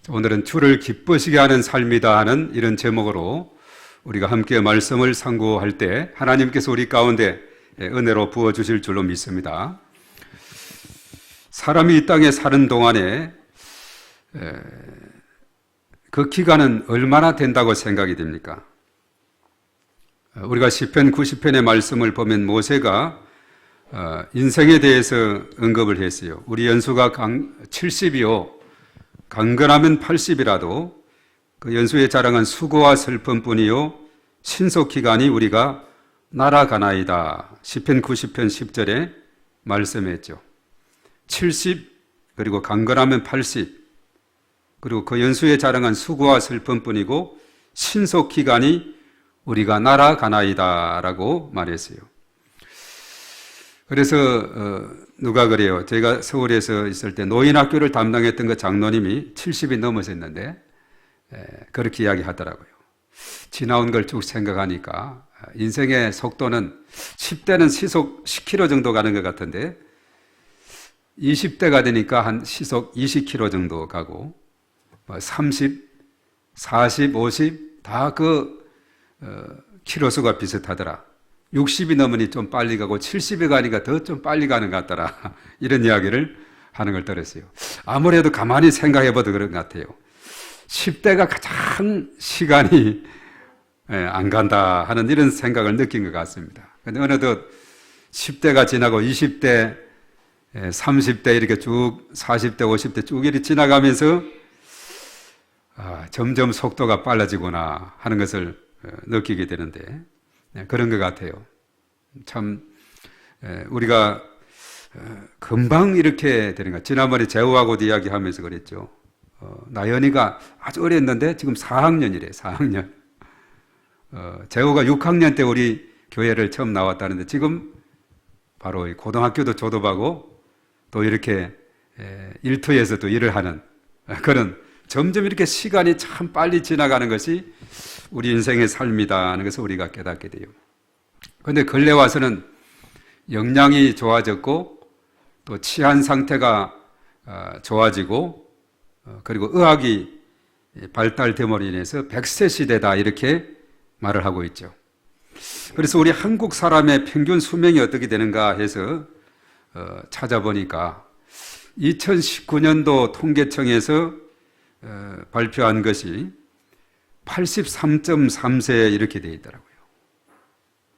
오늘은 주를 기쁘시게 하는 삶이다 하는 이런 제목으로 우리가 함께 말씀을 상고할 때 하나님께서 우리 가운데 은혜로 부어주실 줄로 믿습니다. 사람이 이 땅에 사는 동안에 그 기간은 얼마나 된다고 생각이 됩니까? 우리가 시편 90편의 말씀을 보면 모세가 인생에 대해서 언급을 했어요. 우리 연수가 70이요 강건하면 80이라도 그 연수의 자랑은 수고와 슬픔뿐이요 신속기간이 우리가 날아가나이다. 시편 90편 10절에 말씀했죠. 70 그리고 강건하면 80 그리고 그 연수의 자랑은 수고와 슬픔뿐이고 신속기간이 우리가 날아가나이다 라고 말했어요. 그래서 누가 그래요. 제가 서울에서 있을 때 노인학교를 담당했던 그 장로님이 70이 넘으셨는데 그렇게 이야기하더라고요. 지나온 걸 쭉 생각하니까 인생의 속도는 10대는 시속 10km 정도 가는 것 같은데 20대가 되니까 한 시속 20km 정도 가고 30, 40, 50 다 그 키로수가 비슷하더라. 60이 넘으니 좀 빨리 가고 70이 가니까 더 좀 빨리 가는 것 같더라. 이런 이야기를 하는 걸 들었어요. 아무래도 가만히 생각해봐도 그런 것 같아요. 10대가 가장 시간이 안 간다 하는 이런 생각을 느낀 것 같습니다. 근데 어느덧 10대가 지나고 20대, 30대 이렇게 쭉 40대, 50대 쭉 이렇게 지나가면서 점점 속도가 빨라지구나 하는 것을 느끼게 되는데 그런 것 같아요. 참 우리가 금방 이렇게 되는 것. 지난번에 재우하고도 이야기하면서 그랬죠. 나연이가 아주 어렸는데 지금 4학년이래. 4학년. 재우가 6학년 때 우리 교회를 처음 나왔다는데 지금 바로 고등학교도 졸업하고 또 이렇게 일터에서 또 일을 하는 그런 점점 이렇게 시간이 참 빨리 지나가는 것이 우리 인생의 삶이다 하는 것을 우리가 깨닫게 돼요. 그런데 근래 와서는 영양이 좋아졌고 또 치안 상태가 좋아지고 그리고 의학이 발달됨으로 인해서 100세 시대다 이렇게 말을 하고 있죠. 그래서 우리 한국 사람의 평균 수명이 어떻게 되는가 해서 찾아보니까 2019년도 통계청에서 발표한 것이 83.3세 이렇게 되어 있더라고요.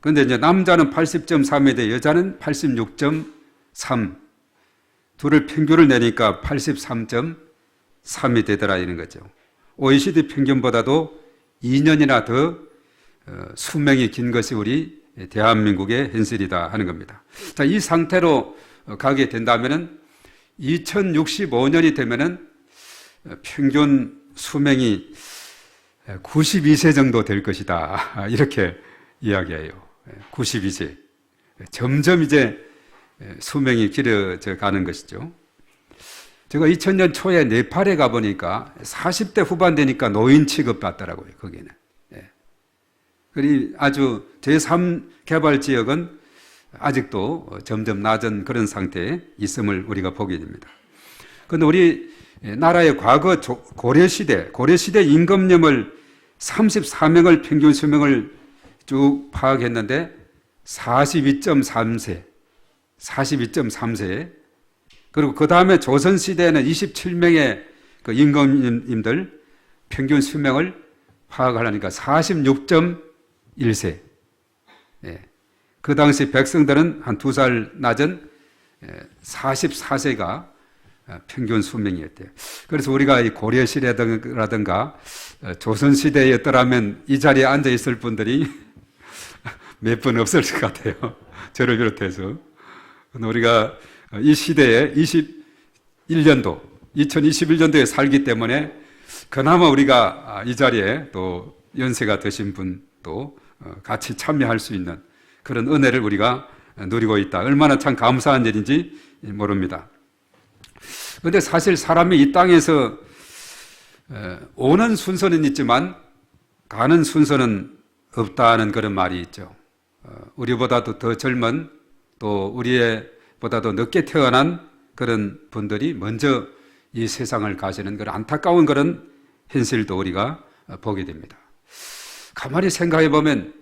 그런데 이제 남자는 80.3에 여자는 86.3. 둘을 평균을 내니까 83.3이 되더라 이런 거죠. OECD 평균보다도 2년이나 더 수명이 긴 것이 우리 대한민국의 현실이다 하는 겁니다. 자, 이 상태로 가게 된다면은 2065년이 되면은 평균 수명이 92세 정도 될 것이다. 이렇게 이야기해요. 92세. 점점 이제 수명이 길어져 가는 것이죠. 제가 2000년 초에 네팔에 가보니까 40대 후반 되니까 노인 취급받더라고요. 거기는. 그리고 아주 제3 개발 지역은 아직도 점점 낮은 그런 상태에 있음을 우리가 보게 됩니다. 그런데 우리 나라의 과거 고려시대 임금님을 34명을 평균 수명을 쭉 파악했는데 42.3세 그리고 그 다음에 조선시대에는 27명의 그 임금님들 평균 수명을 파악하려니까 46.1세. 그 당시 백성들은 한 2살 낮은 44세가 평균 수명이었대요. 그래서 우리가 이 고려시대라든가 조선시대였더라면 이 자리에 앉아 있을 분들이 몇 분 없을 것 같아요. 저를 비롯해서. 우리가 이 시대에 2021년도에 살기 때문에 그나마 우리가 이 자리에 또 연세가 드신 분도 같이 참여할 수 있는 그런 은혜를 우리가 누리고 있다. 얼마나 참 감사한 일인지 모릅니다. 그런데 사실 사람이 이 땅에서 오는 순서는 있지만 가는 순서는 없다는 그런 말이 있죠. 우리보다도 더 젊은 또 우리보다도 늦게 태어난 그런 분들이 먼저 이 세상을 가시는 그런 안타까운 그런 현실도 우리가 보게 됩니다. 가만히 생각해 보면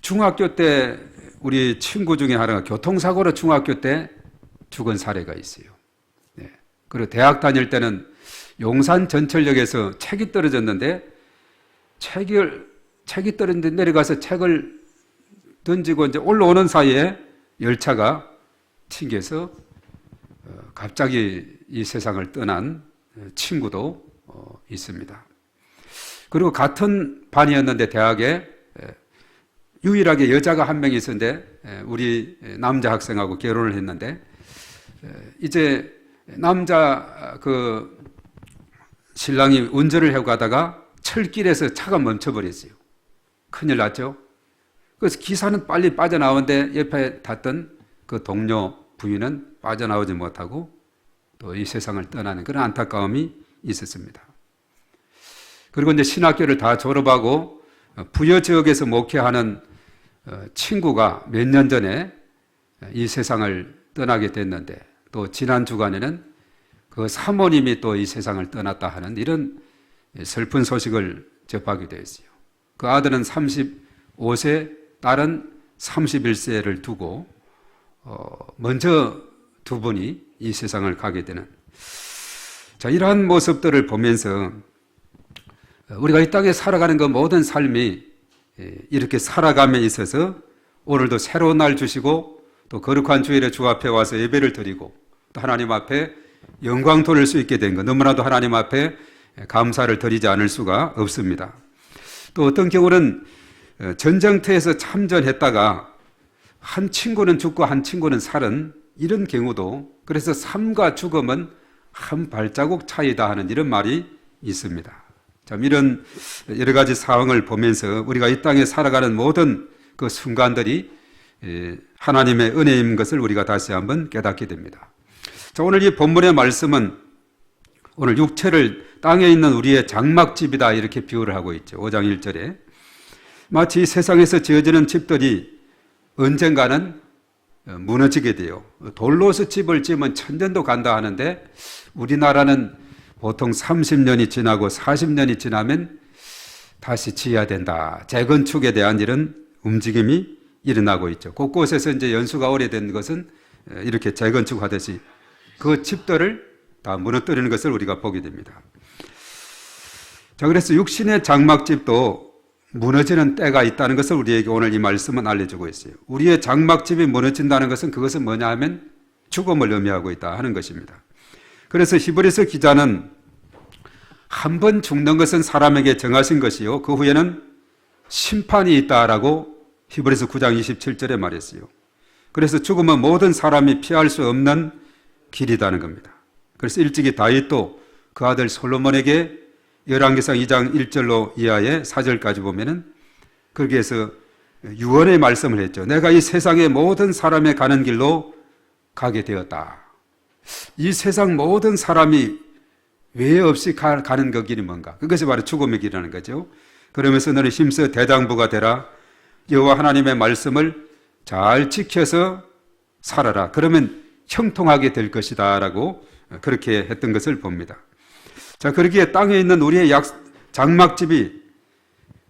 중학교 때 우리 친구 중에 하나가 교통사고로 중학교 때 죽은 사례가 있어요. 네. 그리고 대학 다닐 때는 용산 전철역에서 책이 떨어졌는데 책이 떨어졌는데 내려가서 책을 던지고 이제 올라오는 사이에 열차가 튕겨서 갑자기 이 세상을 떠난 친구도 있습니다. 그리고 같은 반이었는데 대학에 유일하게 여자가 한 명 있었는데 우리 남자 학생하고 결혼을 했는데 이제 남자 그 신랑이 운전을 하고 가다가 철길에서 차가 멈춰버렸어요. 큰일 났죠. 그래서 기사는 빨리 빠져나오는데 옆에 탔던 그 동료 부인은 빠져나오지 못하고 또 이 세상을 떠나는 그런 안타까움이 있었습니다. 그리고 이제 신학교를 다 졸업하고 부여 지역에서 목회하는 친구가 몇 년 전에 이 세상을 떠나게 됐는데 또 지난 주간에는 그 사모님이 또 이 세상을 떠났다 하는 이런 슬픈 소식을 접하게 되었어요. 그 아들은 35세, 딸은 31세를 두고 먼저 두 분이 이 세상을 가게 되는 자, 이러한 모습들을 보면서 우리가 이 땅에 살아가는 그 모든 삶이 이렇게 살아감에 있어서 오늘도 새로운 날 주시고 또 거룩한 주일에 주 앞에 와서 예배를 드리고 또 하나님 앞에 영광 돌릴 수 있게 된 것 너무나도 하나님 앞에 감사를 드리지 않을 수가 없습니다. 또 어떤 경우는 전쟁터에서 참전했다가 한 친구는 죽고 한 친구는 살은 이런 경우도 그래서 삶과 죽음은 한 발자국 차이다 하는 이런 말이 있습니다. 참 이런 여러 가지 상황을 보면서 우리가 이 땅에 살아가는 모든 그 순간들이 하나님의 은혜인 것을 우리가 다시 한번 깨닫게 됩니다. 자, 오늘 이 본문의 말씀은 오늘 육체를 땅에 있는 우리의 장막집이다 이렇게 비유를 하고 있죠. 5장 1절에 마치 세상에서 지어지는 집들이 언젠가는 무너지게 돼요. 돌로서 집을 지으면 천년도 간다 하는데 우리나라는 보통 30년이 지나고 40년이 지나면 다시 지어야 된다. 재건축에 대한 이런 움직임이 일어나고 있죠. 곳곳에서 이제 연수가 오래된 것은 이렇게 재건축하듯이 그 집들을 다 무너뜨리는 것을 우리가 보게 됩니다. 자, 그래서 육신의 장막집도 무너지는 때가 있다는 것을 우리에게 오늘 이 말씀은 알려주고 있어요. 우리의 장막집이 무너진다는 것은 그것은 뭐냐 하면 죽음을 의미하고 있다 하는 것입니다. 그래서 히브리서 기자는 한 번 죽는 것은 사람에게 정하신 것이요 그 후에는 심판이 있다라고 히브리서 9장 27절에 말했어요. 그래서 죽음은 모든 사람이 피할 수 없는 길이라는 겁니다. 그래서 일찍이 다윗도 그 아들 솔로몬에게 열왕기상 2장 1절로 이하의 4절까지 보면은 거기에서 유언의 말씀을 했죠. 내가 이 세상의 모든 사람의 가는 길로 가게 되었다. 이 세상 모든 사람이 외 없이 가는 그 길이 뭔가? 그것이 바로 죽음의 길이라는 거죠. 그러면서 너는 힘써 대장부가 되라. 여호와 하나님의 말씀을 잘 지켜서 살아라. 그러면 형통하게 될 것이다 라고 그렇게 했던 것을 봅니다. 자, 그러기에 땅에 있는 우리의 장막집이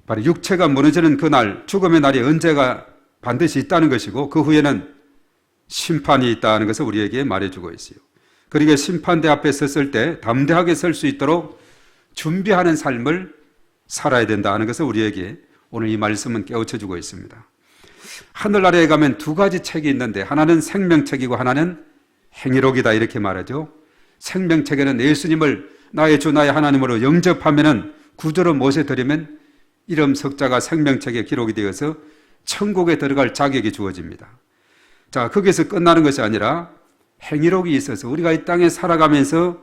바로 육체가 무너지는 그날, 죽음의 날이 언제가 반드시 있다는 것이고 그 후에는 심판이 있다는 것을 우리에게 말해주고 있어요. 그러기에 심판대 앞에 섰을 때 담대하게 설 수 있도록 준비하는 삶을 살아야 된다 하는 것을 우리에게 오늘 이 말씀은 깨우쳐주고 있습니다. 하늘나라에 가면 두 가지 책이 있는데 하나는 생명책이고 하나는 행위록이다 이렇게 말하죠. 생명책에는 예수님을 나의 주 나의 하나님으로 영접하면은 구주로 모셔드리면 이름 석자가 생명책에 기록이 되어서 천국에 들어갈 자격이 주어집니다. 자, 거기서 끝나는 것이 아니라 행위록이 있어서 우리가 이 땅에 살아가면서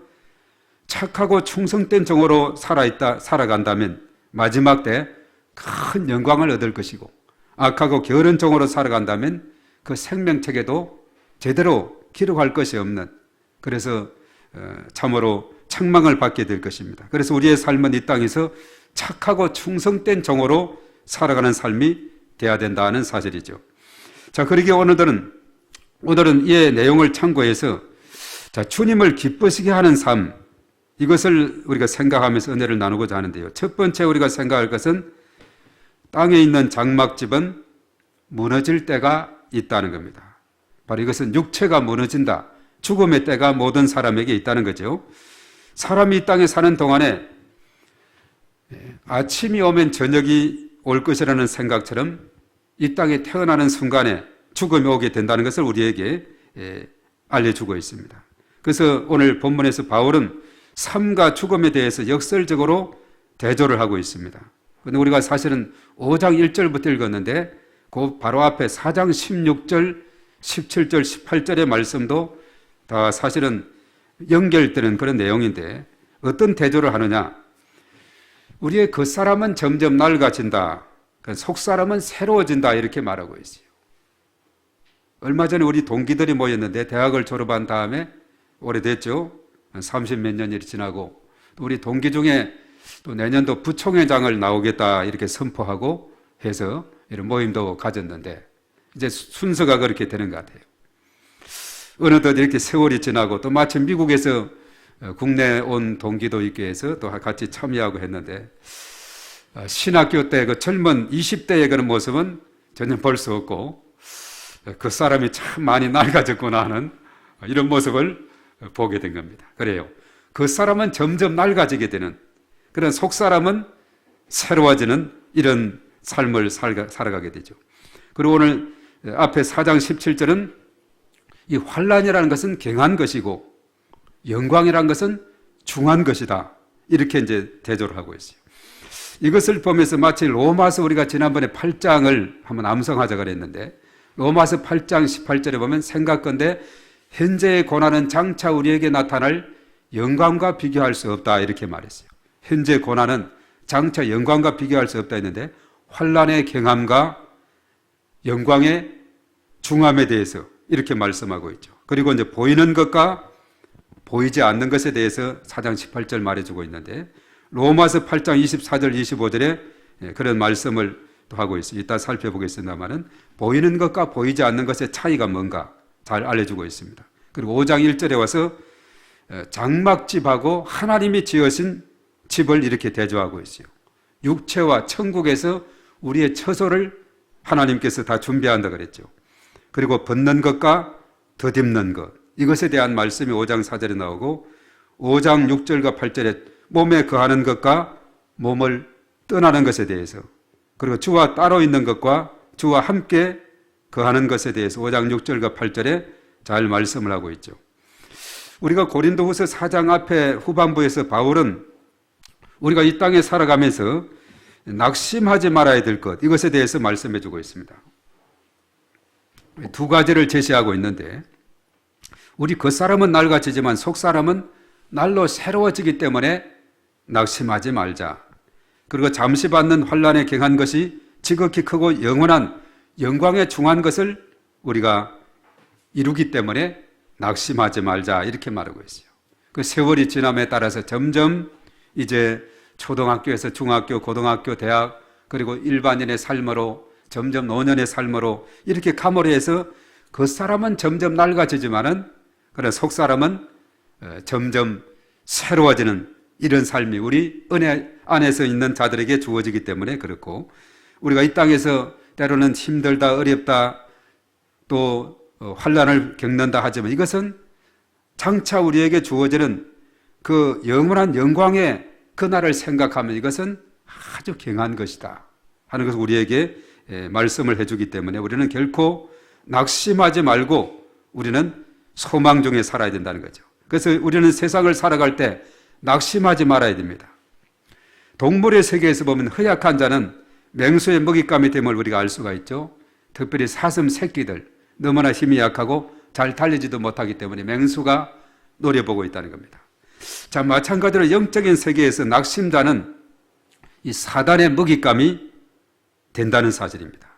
착하고 충성된 종으로 살아간다면 마지막 때 큰 영광을 얻을 것이고 악하고 게으른 종으로 살아간다면 그 생명책에도 제대로 기록할 것이 없는 그래서 참으로 책망을 받게 될 것입니다. 그래서 우리의 삶은 이 땅에서 착하고 충성된 종으로 살아가는 삶이 돼야 된다는 사실이죠. 자, 그러기에 오늘은 이 내용을 참고해서 자, 주님을 기쁘시게 하는 삶, 이것을 우리가 생각하면서 은혜를 나누고자 하는데요. 첫 번째 우리가 생각할 것은 땅에 있는 장막집은 무너질 때가 있다는 겁니다. 바로 이것은 육체가 무너진다. 죽음의 때가 모든 사람에게 있다는 거죠. 사람이 이 땅에 사는 동안에 아침이 오면 저녁이 올 것이라는 생각처럼 이 땅에 태어나는 순간에 죽음이 오게 된다는 것을 우리에게 알려주고 있습니다. 그래서 오늘 본문에서 바울은 삶과 죽음에 대해서 역설적으로 대조를 하고 있습니다. 그런데 우리가 사실은 5장 1절부터 읽었는데 그 바로 앞에 4장 16절, 17절, 18절의 말씀도 다 사실은 연결되는 그런 내용인데 어떤 대조를 하느냐? 우리의 겉사람은 점점 낡아진다. 속사람은 새로워진다. 이렇게 말하고 있어요. 얼마 전에 우리 동기들이 모였는데 대학을 졸업한 다음에 오래됐죠. 30 몇 년이 지나고 또 우리 동기 중에 또 내년도 부총회장을 나오겠다 이렇게 선포하고 해서 이런 모임도 가졌는데 이제 순서가 그렇게 되는 것 같아요. 어느덧 이렇게 세월이 지나고 또 마침 미국에서 국내에 온 동기도 있게 해서 또 같이 참여하고 했는데 신학교 때 그 젊은 20대의 그런 모습은 전혀 볼 수 없고 그 사람이 참 많이 낡아졌구나 하는 이런 모습을 보게 된 겁니다. 그래요. 그 사람은 점점 낡아지게 되는 그런 속 사람은 새로워지는 이런 삶을 살아가게 되죠. 그리고 오늘 앞에 4장 17절은 이 환란이라는 것은 경한 것이고 영광이라는 것은 중한 것이다. 이렇게 이제 대조를 하고 있어요. 이것을 보면서 마치 로마서 우리가 지난번에 8장을 한번 암송하자 그랬는데 로마서 8장 18절에 보면 생각건대 현재의 고난은 장차 우리에게 나타날 영광과 비교할 수 없다 이렇게 말했어요. 현재 고난은 장차 영광과 비교할 수 없다 했는데 환란의 경함과 영광의 중함에 대해서 이렇게 말씀하고 있죠. 그리고 이제 보이는 것과 보이지 않는 것에 대해서 4장 18절 말해주고 있는데 로마서 8장 24절 25절에 그런 말씀을 또 하고 있어요. 이따 살펴보겠습니다만은 보이는 것과 보이지 않는 것의 차이가 뭔가 잘 알려주고 있습니다. 그리고 5장 1절에 와서 장막집하고 하나님이 지으신 집을 이렇게 대조하고 있어요. 육체와 천국에서 우리의 처소를 하나님께서 다 준비한다 그랬죠. 그리고 벗는 것과 덧입는 것 이것에 대한 말씀이 5장 4절에 나오고 5장 6절과 8절에 몸에 거하는 것과 몸을 떠나는 것에 대해서 그리고 주와 따로 있는 것과 주와 함께 거하는 것에 대해서 5장 6절과 8절에 잘 말씀을 하고 있죠. 우리가 고린도후서 4장 앞에 후반부에서 바울은 우리가 이 땅에 살아가면서 낙심하지 말아야 될 것 이것에 대해서 말씀해 주고 있습니다. 두 가지를 제시하고 있는데 우리 겉사람은 낡아지지만 속사람은 날로 새로워지기 때문에 낙심하지 말자. 그리고 잠시 받는 환란에 경한 것이 지극히 크고 영원한 영광에 중한 것을 우리가 이루기 때문에 낙심하지 말자 이렇게 말하고 있어요. 그 세월이 지남에 따라서 점점 이제 초등학교에서 중학교, 고등학교, 대학 그리고 일반인의 삶으로 점점 노년의 삶으로 이렇게 가물어 해서 그 사람은 점점 낡아지지만은 그래 속 사람은 점점 새로워지는 이런 삶이 우리 은혜 안에서 있는 자들에게 주어지기 때문에 그렇고 우리가 이 땅에서 때로는 힘들다 어렵다 또 환난을 겪는다 하지만 이것은 장차 우리에게 주어지는 그 영원한 영광의 그날을 생각하면 이것은 아주 경한 것이다 하는 것을 우리에게 말씀을 해주기 때문에 우리는 결코 낙심하지 말고 우리는 소망 중에 살아야 된다는 거죠. 그래서 우리는 세상을 살아갈 때 낙심하지 말아야 됩니다. 동물의 세계에서 보면 허약한 자는 맹수의 먹잇감이 됨을 우리가 알 수가 있죠. 특별히 사슴 새끼들 너무나 힘이 약하고 잘 달리지도 못하기 때문에 맹수가 노려보고 있다는 겁니다. 자, 마찬가지로 영적인 세계에서 낙심자는 이 사단의 먹잇감이 된다는 사실입니다.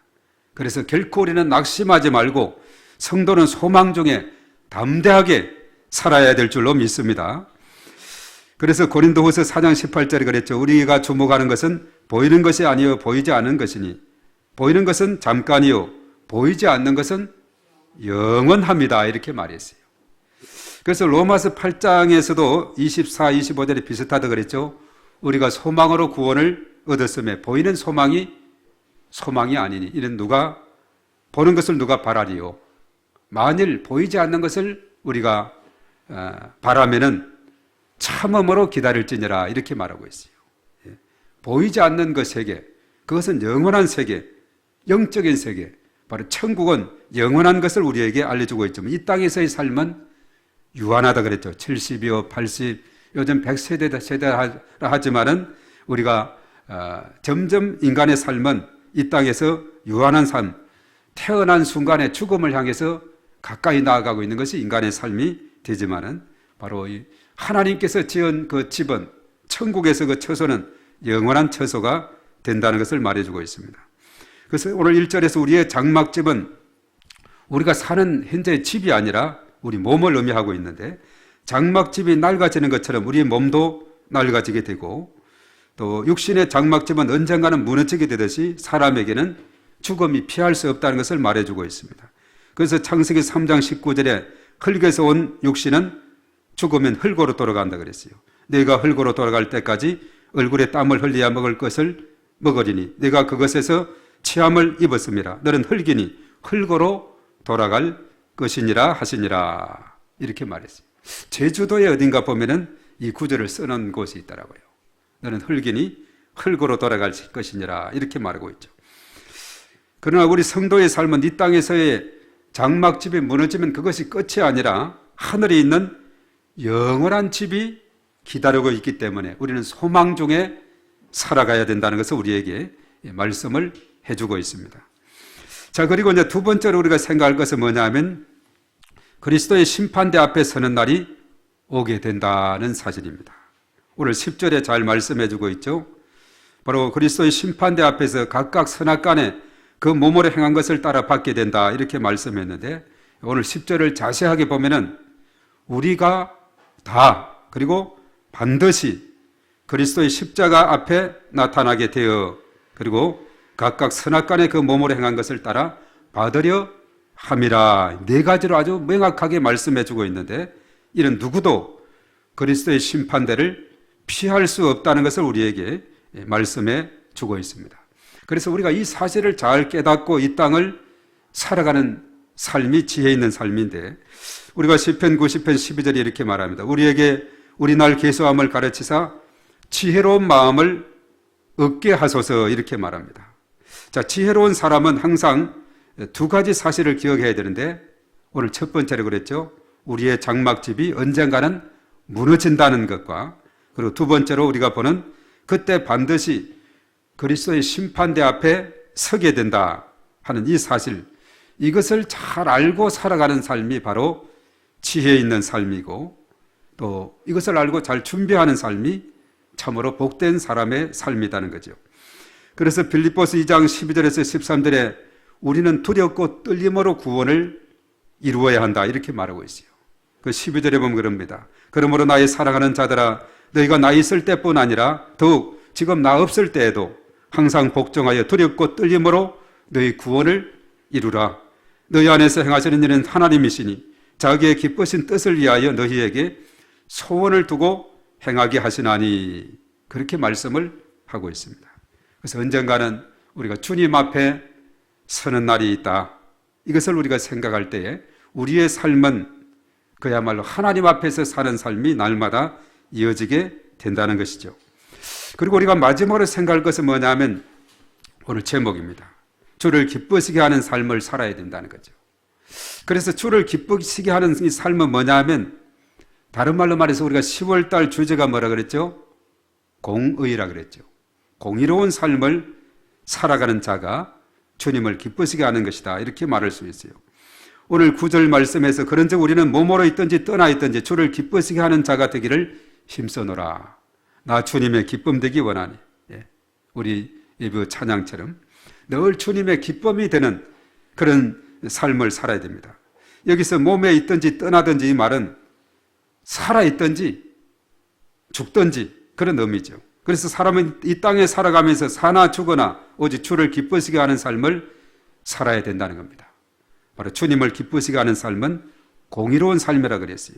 그래서 결코 우리는 낙심하지 말고 성도는 소망 중에 담대하게 살아야 될 줄로 믿습니다. 그래서 고린도후서 4장 18절에 그랬죠. 우리가 주목하는 것은 보이는 것이 아니요 보이지 않는 것이니 보이는 것은 잠깐이요 보이지 않는 것은 영원합니다. 이렇게 말했어요. 그래서 로마서 8장에서도 24, 25절에 비슷하다 그랬죠. 우리가 소망으로 구원을 얻었음에 보이는 소망이 아니니 이는 누가 보는 것을 누가 바라리요. 만일 보이지 않는 것을 우리가 바라면은 참음으로 기다릴지니라 이렇게 말하고 있어요. 보이지 않는 그 세계, 그것은 영원한 세계, 영적인 세계, 바로 천국은 영원한 것을 우리에게 알려주고 있지만 이 땅에서의 삶은 유한하다 그랬죠. 70이요, 80, 요즘 100세대라 하지만은 우리가 점점 인간의 삶은 이 땅에서 유한한 삶, 태어난 순간에 죽음을 향해서 가까이 나아가고 있는 것이 인간의 삶이 되지만은 바로 이 하나님께서 지은 그 집은 천국에서 그 처소는 영원한 처소가 된다는 것을 말해주고 있습니다. 그래서 오늘 1절에서 우리의 장막집은 우리가 사는 현재의 집이 아니라 우리 몸을 의미하고 있는데 장막집이 낡아지는 것처럼 우리의 몸도 낡아지게 되고 또 육신의 장막집은 언젠가는 무너지게 되듯이 사람에게는 죽음이 피할 수 없다는 것을 말해주고 있습니다. 그래서 창세기 3장 19절에 흙에서 온 육신은 죽으면 흙으로 돌아간다 그랬어요. 내가 흙으로 돌아갈 때까지 얼굴에 땀을 흘려야 먹을 것을 먹으리니 내가 그것에서 체함을 입었습니다. 너는 흙이니 흙으로 돌아갈 것이니라 하시니라 이렇게 말했어요. 제주도에 어딘가 보면은 이 구절을 써놓은 곳이 있더라고요. 너는 흙이니 흙으로 돌아갈 것이니라 이렇게 말하고 있죠. 그러나 우리 성도의 삶은 이 땅에서의 장막집이 무너지면 그것이 끝이 아니라 하늘에 있는 영원한 집이 기다리고 있기 때문에 우리는 소망 중에 살아가야 된다는 것을 우리에게 말씀을 해주고 있습니다. 자, 그리고 이제 두 번째로 우리가 생각할 것은 뭐냐면 그리스도의 심판대 앞에 서는 날이 오게 된다는 사실입니다. 오늘 10절에 잘 말씀해주고 있죠. 바로 그리스도의 심판대 앞에서 각각 선악간에 그 몸으로 행한 것을 따라 받게 된다 이렇게 말씀했는데 오늘 10절을 자세하게 보면은 우리가 다 그리고 반드시 그리스도의 십자가 앞에 나타나게 되어 그리고 각각 선악간에 그 몸으로 행한 것을 따라 받으려 함이라 네 가지로 아주 명확하게 말씀해주고 있는데 이는 누구도 그리스도의 심판대를 피할 수 없다는 것을 우리에게 말씀해 주고 있습니다. 그래서 우리가 이 사실을 잘 깨닫고 이 땅을 살아가는 삶이 지혜 있는 삶인데 우리가 시편 90편 12절에 이렇게 말합니다. 우리에게 우리 날 계수함을 가르치사 지혜로운 마음을 얻게 하소서 이렇게 말합니다. 자, 지혜로운 사람은 항상 두 가지 사실을 기억해야 되는데 오늘 첫 번째로 그랬죠. 우리의 장막집이 언젠가는 무너진다는 것과 그리고 두 번째로 우리가 보는 그때 반드시 그리스도의 심판대 앞에 서게 된다 하는 이 사실 이것을 잘 알고 살아가는 삶이 바로 지혜 있는 삶이고 또 이것을 알고 잘 준비하는 삶이 참으로 복된 사람의 삶이라는 거죠. 그래서 빌립보서 2장 12절에서 13절에 우리는 두렵고 떨림으로 구원을 이루어야 한다 이렇게 말하고 있어요. 그 12절에 보면 그럽니다. 그러므로 나의 사랑하는 자들아 너희가 나 있을 때뿐 아니라 더욱 지금 나 없을 때에도 항상 복종하여 두렵고 떨림으로 너희 구원을 이루라. 너희 안에서 행하시는 일은 하나님이시니 자기의 기쁘신 뜻을 위하여 너희에게 소원을 두고 행하게 하시나니 그렇게 말씀을 하고 있습니다. 그래서 언젠가는 우리가 주님 앞에 서는 날이 있다. 이것을 우리가 생각할 때에 우리의 삶은 그야말로 하나님 앞에서 사는 삶이 날마다 이어지게 된다는 것이죠. 그리고 우리가 마지막으로 생각할 것은 뭐냐면 오늘 제목입니다. 주를 기쁘시게 하는 삶을 살아야 된다는 거죠. 그래서 주를 기쁘시게 하는 이 삶은 뭐냐면 다른 말로 말해서 우리가 10월달 주제가 뭐라 그랬죠? 공의라 그랬죠. 공의로운 삶을 살아가는 자가 주님을 기쁘시게 하는 것이다 이렇게 말할 수 있어요. 오늘 9절 말씀에서 그런즉 우리는 몸으로 있든지 떠나 있든지 주를 기쁘시게 하는 자가 되기를 힘써노라. 나 주님의 기쁨 되기 원하니. 우리 예부 찬양처럼 늘 주님의 기쁨이 되는 그런 삶을 살아야 됩니다. 여기서 몸에 있든지 떠나든지 이 말은 살아있든지 죽든지 그런 의미죠. 그래서 사람은 이 땅에 살아가면서 사나 죽거나 오직 주를 기쁘시게 하는 삶을 살아야 된다는 겁니다. 바로 주님을 기쁘시게 하는 삶은 공의로운 삶이라 그랬어요.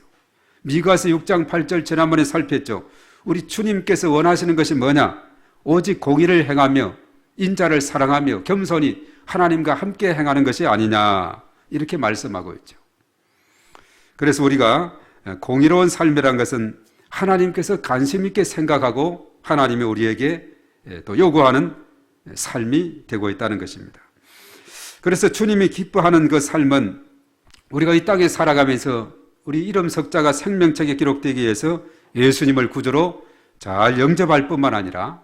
미가서 6장 8절 지난번에 살폈죠. 우리 주님께서 원하시는 것이 뭐냐? 오직 공의를 행하며 인자를 사랑하며 겸손히 하나님과 함께 행하는 것이 아니냐, 이렇게 말씀하고 있죠. 그래서 우리가 공의로운 삶이란 것은 하나님께서 관심 있게 생각하고 하나님이 우리에게 또 요구하는 삶이 되고 있다는 것입니다. 그래서 주님이 기뻐하는 그 삶은 우리가 이 땅에 살아가면서 우리 이름 석자가 생명책에 기록되기 위해서 예수님을 구주로 잘 영접할 뿐만 아니라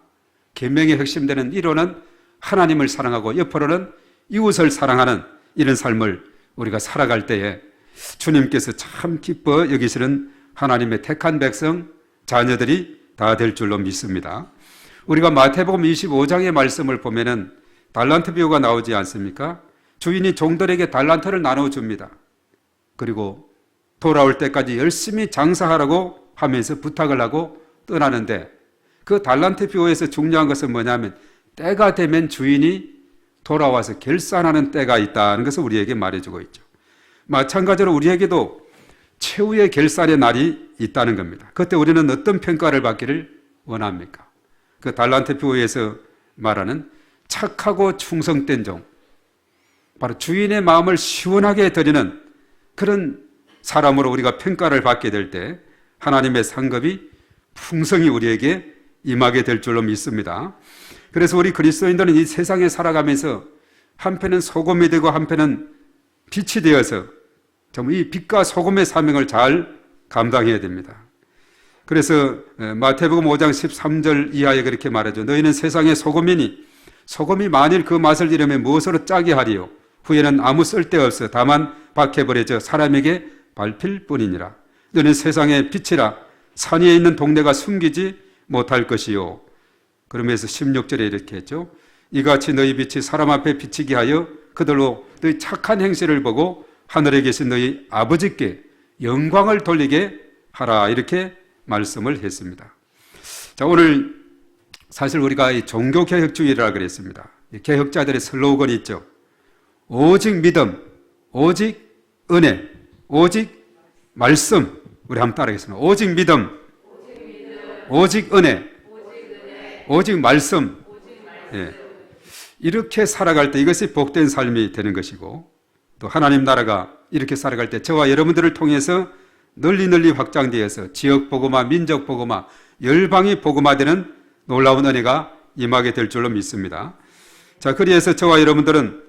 계명의 핵심되는 1호는 하나님을 사랑하고 옆으로는 이웃을 사랑하는 이런 삶을 우리가 살아갈 때에 주님께서 참 기뻐 여기시는 하나님의 택한 백성, 자녀들이 다 될 줄로 믿습니다. 우리가 마태복음 25장의 말씀을 보면은 달란트 비유가 나오지 않습니까? 주인이 종들에게 달란트를 나눠줍니다. 그리고 돌아올 때까지 열심히 장사하라고 하면서 부탁을 하고 떠나는데, 그 달란트 비유에서 중요한 것은 뭐냐면 때가 되면 주인이 돌아와서 결산하는 때가 있다는 것을 우리에게 말해주고 있죠. 마찬가지로 우리에게도 최후의 결산의 날이 있다는 겁니다. 그때 우리는 어떤 평가를 받기를 원합니까? 그 달란트 비유에서 말하는 착하고 충성된 종, 바로 주인의 마음을 시원하게 드리는 그런 사람으로 우리가 평가를 받게 될 때 하나님의 상급이 풍성히 우리에게 임하게 될 줄로 믿습니다. 그래서 우리 그리스도인들은 이 세상에 살아가면서 한편은 소금이 되고 한편은 빛이 되어서 이 빛과 소금의 사명을 잘 감당해야 됩니다. 그래서 마태복음 5장 13절 이하에 그렇게 말하죠. 너희는 세상의 소금이니 소금이 만일 그 맛을 잃으면 무엇으로 짜게 하리요? 후에는 아무 쓸데없어 다만 박해버려져 사람에게 밟힐 뿐이니라. 너는 세상의 빛이라 산 위에 있는 동네가 숨기지 못할 것이요. 그러면서 16절에 이렇게 했죠. 이같이 너희 빛이 사람 앞에 비치게 하여 그들로 너희 착한 행실을 보고 하늘에 계신 너희 아버지께 영광을 돌리게 하라, 이렇게 말씀을 했습니다. 자, 오늘 사실 우리가 이 종교개혁주의라 그랬습니다. 개혁자들의 슬로건이 있죠. 오직 믿음, 오직 은혜, 오직 말씀. 우리 한번 따라하겠습니다. 오직 믿음, 오직 은혜, 오직 말씀. 예. 이렇게 살아갈 때 이것이 복된 삶이 되는 것이고, 또 하나님 나라가 이렇게 살아갈 때 저와 여러분들을 통해서 널리 확장되어서 지역 복음화, 민족 복음화, 열방이 복음화되는 놀라운 은혜가 임하게 될 줄로 믿습니다. 자, 그래서 저와 여러분들은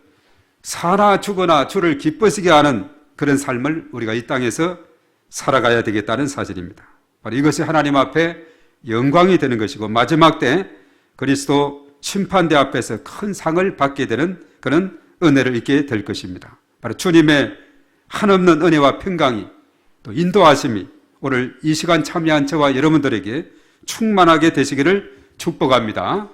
사나 죽거나 주를 기쁘시게 하는 그런 삶을 우리가 이 땅에서 살아가야 되겠다는 사실입니다. 바로 이것이 하나님 앞에 영광이 되는 것이고, 마지막 때 그리스도 심판대 앞에서 큰 상을 받게 되는 그런 은혜를 입게 될 것입니다. 바로 주님의 한없는 은혜와 평강이, 또 인도하심이 오늘 이 시간 참여한 저와 여러분들에게 충만하게 되시기를 축복합니다.